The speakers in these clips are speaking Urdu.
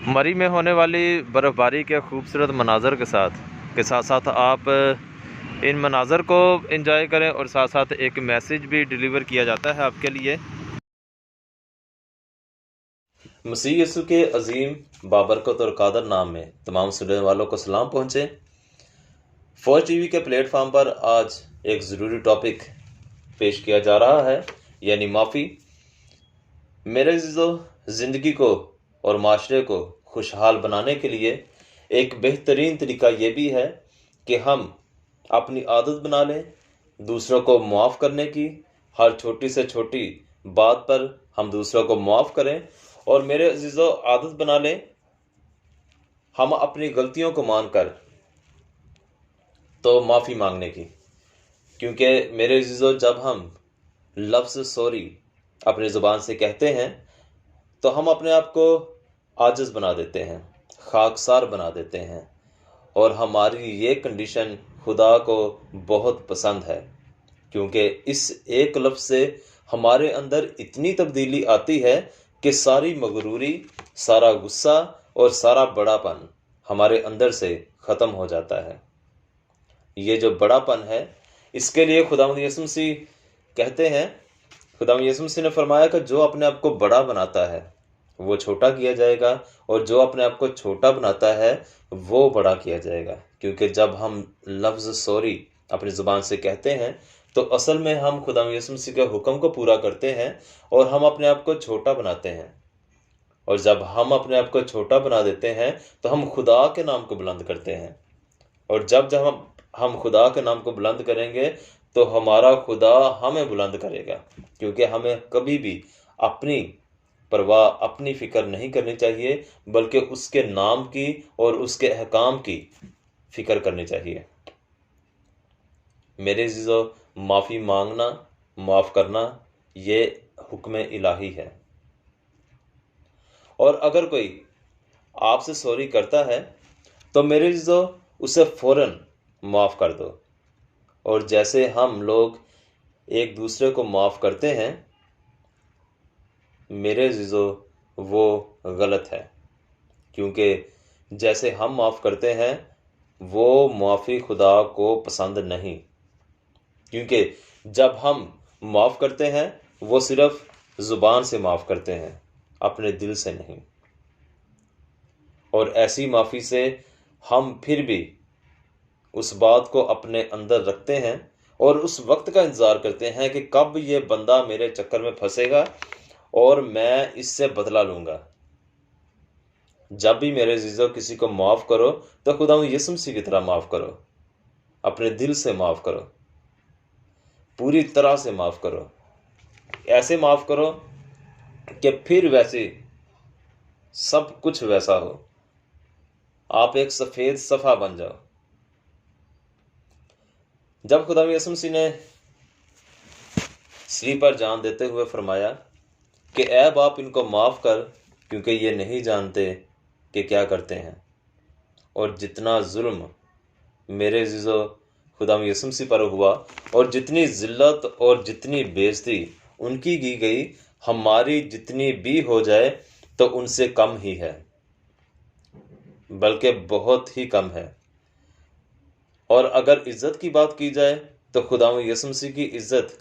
مری میں ہونے والی برف باری کے خوبصورت مناظر کے ساتھ آپ ان مناظر کو انجوائے کریں اور ساتھ ساتھ ایک میسیج بھی ڈیلیور کیا جاتا ہے آپ کے لیے۔ مسیح یسوع کے عظیم بابرکت اور قادر نام میں تمام سننے والوں کو سلام پہنچے۔ فوج ٹی وی کے پلیٹ فارم پر آج ایک ضروری ٹاپک پیش کیا جا رہا ہے، یعنی معافی۔ میرے عزیزو، زندگی کو اور معاشرے کو خوشحال بنانے کے لیے ایک بہترین طریقہ یہ بھی ہے کہ ہم اپنی عادت بنا لیں دوسروں کو معاف کرنے کی۔ ہر چھوٹی سے چھوٹی بات پر ہم دوسروں کو معاف کریں، اور میرے عزیزو عادت بنا لیں ہم اپنی غلطیوں کو مان کر تو معافی مانگنے کی، کیونکہ میرے عزیزو جب ہم لفظ سوری اپنی زبان سے کہتے ہیں تو ہم اپنے آپ کو عاجز بنا دیتے ہیں، خاکسار بنا دیتے ہیں، اور ہماری یہ کنڈیشن خدا کو بہت پسند ہے، کیونکہ اس ایک لفظ سے ہمارے اندر اتنی تبدیلی آتی ہے کہ ساری مغروری، سارا غصہ اور سارا بڑا پن ہمارے اندر سے ختم ہو جاتا ہے۔ یہ جو بڑا پن ہے، اس کے لیے خداوند یسوع مسیح کہتے ہیں، خداوند یسوع مسیح نے فرمایا کہ جو اپنے آپ کو بڑا بناتا ہے وہ چھوٹا کیا جائے گا، اور جو اپنے آپ کو چھوٹا بناتا ہے وہ بڑا کیا جائے گا۔ کیونکہ جب ہم لفظ سوری اپنی زبان سے کہتے ہیں تو اصل میں ہم خداوند یسوع مسیح کے حکم کو پورا کرتے ہیں اور ہم اپنے آپ کو چھوٹا بناتے ہیں، اور جب ہم اپنے آپ کو چھوٹا بنا دیتے ہیں تو ہم خدا کے نام کو بلند کرتے ہیں، اور جب ہم خدا کے نام کو بلند کریں گے تو ہمارا خدا ہمیں بلند کرے گا، کیونکہ ہمیں کبھی بھی اپنی پرواہ، اپنی فکر نہیں کرنی چاہیے، بلکہ اس کے نام کی اور اس کے احکام کی فکر کرنی چاہیے۔ میرے عزیزو، معافی مانگنا، معاف کرنا یہ حکم الہی ہے، اور اگر کوئی آپ سے سوری کرتا ہے تو میرے عزیزو اسے فوراً معاف کر دو، اور جیسے ہم لوگ ایک دوسرے کو معاف کرتے ہیں میرے عزیزو وہ غلط ہے، کیونکہ جیسے ہم معاف کرتے ہیں وہ معافی خدا کو پسند نہیں، کیونکہ جب ہم معاف کرتے ہیں وہ صرف زبان سے معاف کرتے ہیں، اپنے دل سے نہیں، اور ایسی معافی سے ہم پھر بھی اس بات کو اپنے اندر رکھتے ہیں اور اس وقت کا انتظار کرتے ہیں کہ کب یہ بندہ میرے چکر میں پھنسے گا اور میں اس سے بدلہ لوں گا۔ جب بھی میرے عزیزو کسی کو معاف کرو تو خداوند یسوع مسیح کی طرح معاف کرو، اپنے دل سے معاف کرو، پوری طرح سے معاف کرو، ایسے معاف کرو کہ پھر ویسے سب کچھ ویسا ہو، آپ ایک سفید صفحہ بن جاؤ۔ جب خداوند یسوع مسیح نے صلیب پر جان دیتے ہوئے فرمایا کہ اے باپ ان کو معاف کر، کیونکہ یہ نہیں جانتے کہ کیا کرتے ہیں، اور جتنا ظلم میرے عزیزو خداوند یسوع مسیح پر ہوا اور جتنی ذلت اور جتنی بے عزتی ان کی گئی، ہماری جتنی بھی ہو جائے تو ان سے کم ہی ہے، بلکہ بہت ہی کم ہے۔ اور اگر عزت کی بات کی جائے تو خداوند یسوع مسیح کی عزت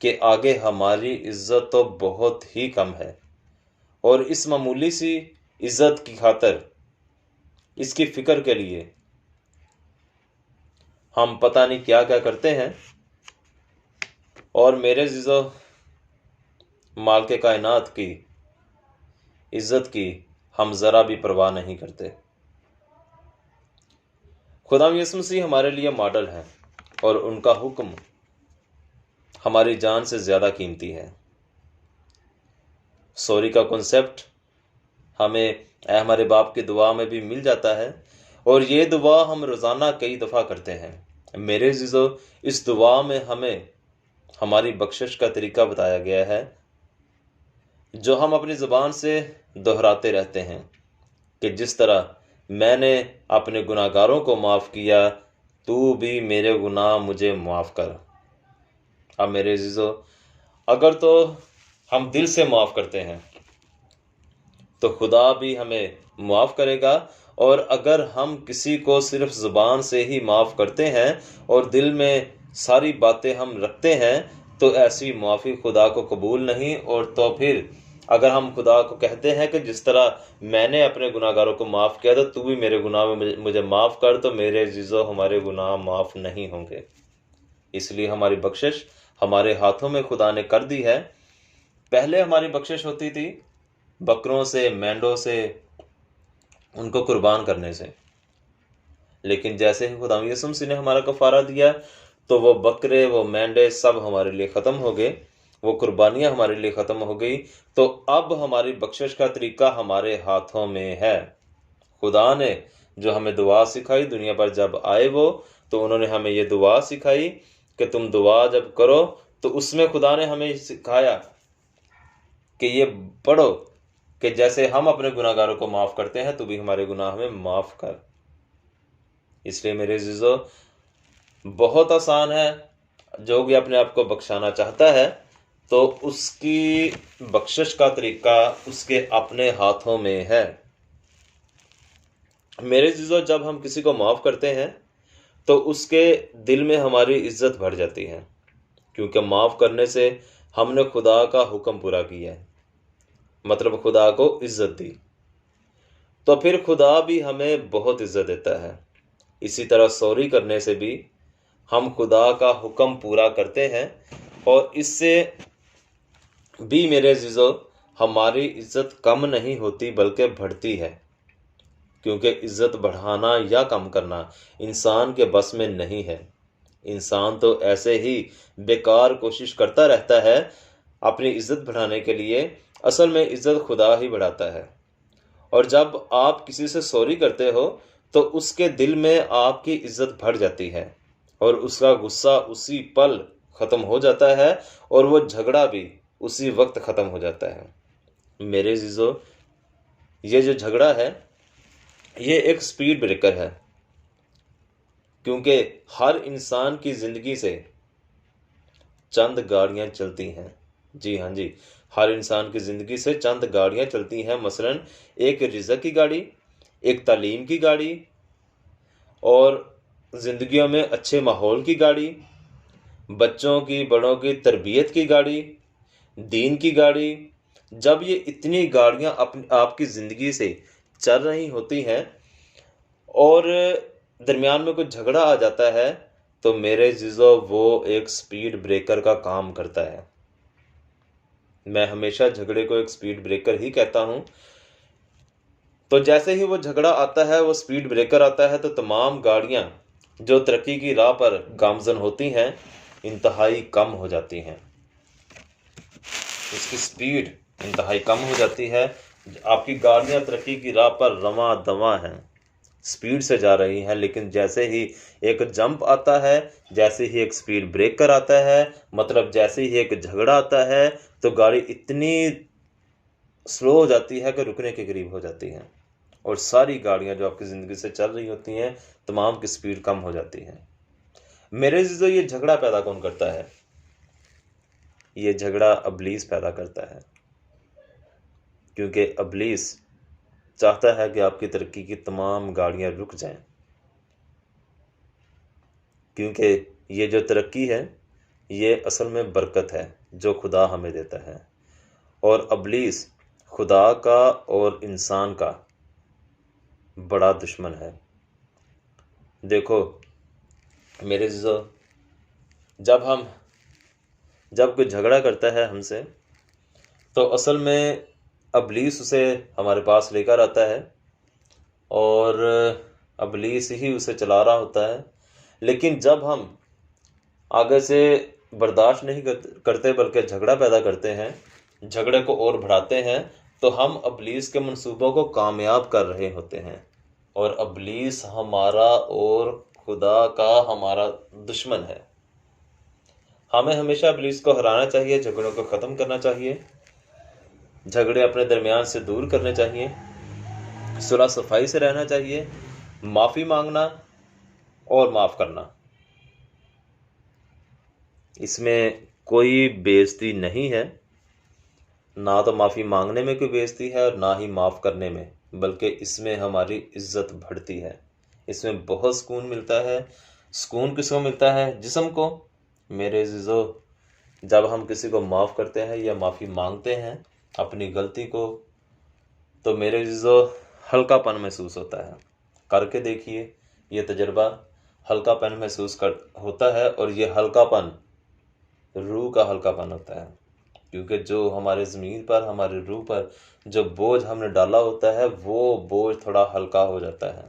کے آگے ہماری عزت تو بہت ہی کم ہے، اور اس معمولی سی عزت کی خاطر، اس کی فکر کے لیے ہم پتہ نہیں کیا کیا کرتے ہیں، اور میرے عزیزو مالک کائنات کی عزت کی ہم ذرا بھی پرواہ نہیں کرتے۔ خداوند یسوع مسیح ہمارے لیے ماڈل ہیں، اور ان کا حکم ہماری جان سے زیادہ قیمتی ہے۔ سوری کا کنسپٹ ہمیں اے ہمارے باپ کی دعا میں بھی مل جاتا ہے، اور یہ دعا ہم روزانہ کئی دفعہ کرتے ہیں۔ میرے عزیزو اس دعا میں ہمیں ہماری بخشش کا طریقہ بتایا گیا ہے، جو ہم اپنی زبان سے دہراتے رہتے ہیں کہ جس طرح میں نے اپنے گناہ گاروں کو معاف کیا، تو بھی میرے گناہ مجھے معاف کر۔ اب میرے عزیزو اگر تو ہم دل سے معاف کرتے ہیں تو خدا بھی ہمیں معاف کرے گا۔ اور اگر ہم کسی کو صرف زبان سے ہی معاف کرتے ہیں اور دل میں ساری باتیں ہم رکھتے ہیں تو ایسی معافی خدا کو قبول نہیں۔ اور تو پھر اگر ہم خدا کو کہتے ہیں کہ جس طرح میں نے اپنے گناہ گاروں کو معاف کیا تو بھی میرے گناہ میں مجھے معاف کر، تو میرے عزیزو ہمارے گناہ معاف نہیں ہوں گے۔ اس لیے ہماری بخشش ہمارے ہاتھوں میں خدا نے کر دی ہے۔ پہلے ہماری بخشش ہوتی تھی بکروں سے، مینڈوں سے، ان کو قربان کرنے سے، لیکن جیسے ہی خدا یسوع مسیح نے ہمارا کفارہ دیا تو وہ بکرے، وہ مینڈے سب ہمارے لیے ختم ہو گئے، وہ قربانیاں ہمارے لیے ختم ہو گئی۔ تو اب ہماری بخشش کا طریقہ ہمارے ہاتھوں میں ہے۔ خدا نے جو ہمیں دعا سکھائی دنیا پر جب آئے وہ، تو انہوں نے ہمیں یہ دعا سکھائی کہ تم دعا جب کرو تو اس میں خدا نے ہمیں سکھایا کہ یہ پڑھو کہ جیسے ہم اپنے گناہ گاروں کو معاف کرتے ہیں تو بھی ہمارے گناہ ہمیں معاف کر۔ اس لیے میرے عزیزو بہت آسان ہے، جو بھی اپنے آپ کو بخشانا چاہتا ہے تو اس کی بخشش کا طریقہ اس کے اپنے ہاتھوں میں ہے۔ میرے عزیزو جب ہم کسی کو معاف کرتے ہیں تو اس کے دل میں ہماری عزت بڑھ جاتی ہے، کیونکہ معاف کرنے سے ہم نے خدا کا حکم پورا کیا ہے، مطلب خدا کو عزت دی، تو پھر خدا بھی ہمیں بہت عزت دیتا ہے۔ اسی طرح سوری کرنے سے بھی ہم خدا کا حکم پورا کرتے ہیں، اور اس سے بھی میرے عزیزو ہماری عزت کم نہیں ہوتی بلکہ بڑھتی ہے، کیونکہ عزت بڑھانا یا کم کرنا انسان کے بس میں نہیں ہے۔ انسان تو ایسے ہی بیکار کوشش کرتا رہتا ہے اپنی عزت بڑھانے کے لیے، اصل میں عزت خدا ہی بڑھاتا ہے۔ اور جب آپ کسی سے سوری کرتے ہو تو اس کے دل میں آپ کی عزت بڑھ جاتی ہے، اور اس کا غصہ اسی پل ختم ہو جاتا ہے، اور وہ جھگڑا بھی اسی وقت ختم ہو جاتا ہے۔ میرے عزیزو یہ جو جھگڑا ہے یہ ایک سپیڈ بریکر ہے، کیونکہ ہر انسان کی زندگی سے چند گاڑیاں چلتی ہیں۔ جی ہاں جی، ہر انسان کی زندگی سے چند گاڑیاں چلتی ہیں، مثلا ایک رزق کی گاڑی، ایک تعلیم کی گاڑی، اور زندگیوں میں اچھے ماحول کی گاڑی، بچوں کی بڑوں کی تربیت کی گاڑی، دین کی گاڑی۔ جب یہ اتنی گاڑیاں آپ کی زندگی سے چل رہی ہوتی ہیں اور درمیان میں کوئی جھگڑا آ جاتا ہے تو میرے عزیزو وہ ایک سپیڈ بریکر کا کام کرتا ہے۔ میں ہمیشہ جھگڑے کو ایک سپیڈ بریکر ہی کہتا ہوں۔ تو جیسے ہی وہ جھگڑا آتا ہے، وہ سپیڈ بریکر آتا ہے، تو تمام گاڑیاں جو ترقی کی راہ پر گامزن ہوتی ہیں انتہائی کم ہو جاتی ہیں، اس کی سپیڈ انتہائی کم ہو جاتی ہے۔ آپ کی گاڑیاں ترقی کی راہ پر رواں دواں ہیں، سپیڈ سے جا رہی ہیں، لیکن جیسے ہی ایک جمپ آتا ہے، جیسے ہی ایک سپیڈ بریکر آتا ہے، مطلب جیسے ہی ایک جھگڑا آتا ہے، تو گاڑی اتنی سلو ہو جاتی ہے کہ رکنے کے قریب ہو جاتی ہیں، اور ساری گاڑیاں جو آپ کی زندگی سے چل رہی ہوتی ہیں تمام کی سپیڈ کم ہو جاتی ہے۔ میرے عزیزو یہ جھگڑا پیدا کون کرتا ہے؟ یہ جھگڑا ابلیس پیدا کرتا ہے، کیونکہ ابلیس چاہتا ہے کہ آپ کی ترقی کی تمام گاڑیاں رک جائیں، کیونکہ یہ جو ترقی ہے یہ اصل میں برکت ہے جو خدا ہمیں دیتا ہے، اور ابلیس خدا کا اور انسان کا بڑا دشمن ہے۔ دیکھو میرے عزیزو جب کوئی جھگڑا کرتا ہے ہم سے تو اصل میں ابلیس اسے ہمارے پاس لے کر آتا ہے، اور ابلیس ہی اسے چلا رہا ہوتا ہے، لیکن جب ہم آگے سے برداشت نہیں کرتے بلکہ جھگڑا پیدا کرتے ہیں، جھگڑے کو اور بڑھاتے ہیں، تو ہم ابلیس کے منصوبوں کو کامیاب کر رہے ہوتے ہیں، اور ابلیس ہمارا اور خدا کا ہمارا دشمن ہے۔ ہمیں ہمیشہ ابلیس کو ہرانا چاہیے، جھگڑوں کو ختم کرنا چاہیے، جھگڑے اپنے درمیان سے دور کرنے چاہیے، صلح صفائی سے رہنا چاہیے، معافی مانگنا اور معاف کرنا، اس میں کوئی بے عزتی نہیں ہے، نہ تو معافی مانگنے میں کوئی بےعزتی ہے اور نہ ہی معاف کرنے میں، بلکہ اس میں ہماری عزت بڑھتی ہے، اس میں بہت سکون ملتا ہے۔ سکون کس کو ملتا ہے؟ جسم کو۔ میرے عزیزو، جب ہم کسی کو معاف کرتے ہیں یا معافی مانگتے ہیں اپنی غلطی کو، تو میرے عزیزو ہلکا پن محسوس ہوتا ہے۔ کر کے دیکھیے یہ تجربہ، ہلکا پن محسوس ہوتا ہے، اور یہ ہلکا پن روح کا ہلکا پن ہوتا ہے، کیونکہ جو ہمارے ضمیر پر، ہمارے روح پر جو بوجھ ہم نے ڈالا ہوتا ہے وہ بوجھ تھوڑا ہلکا ہو جاتا ہے۔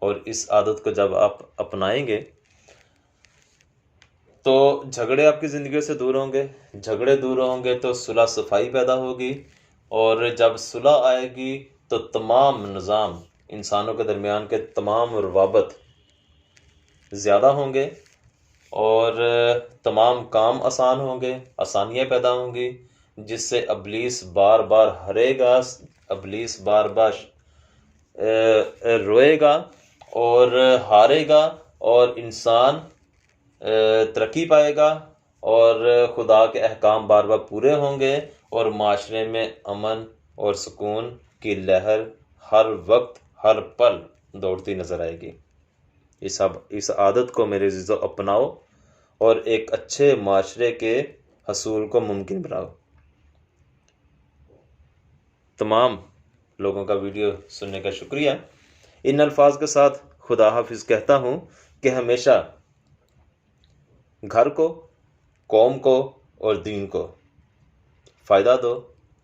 اور اس عادت کو جب آپ اپنائیں گے تو جھگڑے آپ کی زندگی سے دور ہوں گے، جھگڑے دور ہوں گے تو صلح صفائی پیدا ہوگی، اور جب صلح آئے گی تو تمام نظام، انسانوں کے درمیان کے تمام روابط زیادہ ہوں گے، اور تمام کام آسان ہوں گے، آسانیاں پیدا ہوں گی، جس سے ابلیس بار بار ہرے گا، ابلیس بار بار روئے گا اور ہارے گا، اور انسان ترقی پائے گا، اور خدا کے احکام بار بار پورے ہوں گے، اور معاشرے میں امن اور سکون کی لہر ہر وقت ہر پل دوڑتی نظر آئے گی۔ اس عادت کو میرے عزیزو اپناؤ اور ایک اچھے معاشرے کے حصول کو ممکن بناؤ۔ تمام لوگوں کا ویڈیو سننے کا شکریہ۔ ان الفاظ کے ساتھ خدا حافظ کہتا ہوں کہ ہمیشہ گھر کو، قوم کو اور دین کو فائدہ دو،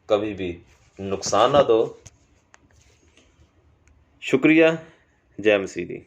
کبھی بھی نقصان نہ دو۔ شکریہ۔ جے مسیح دی۔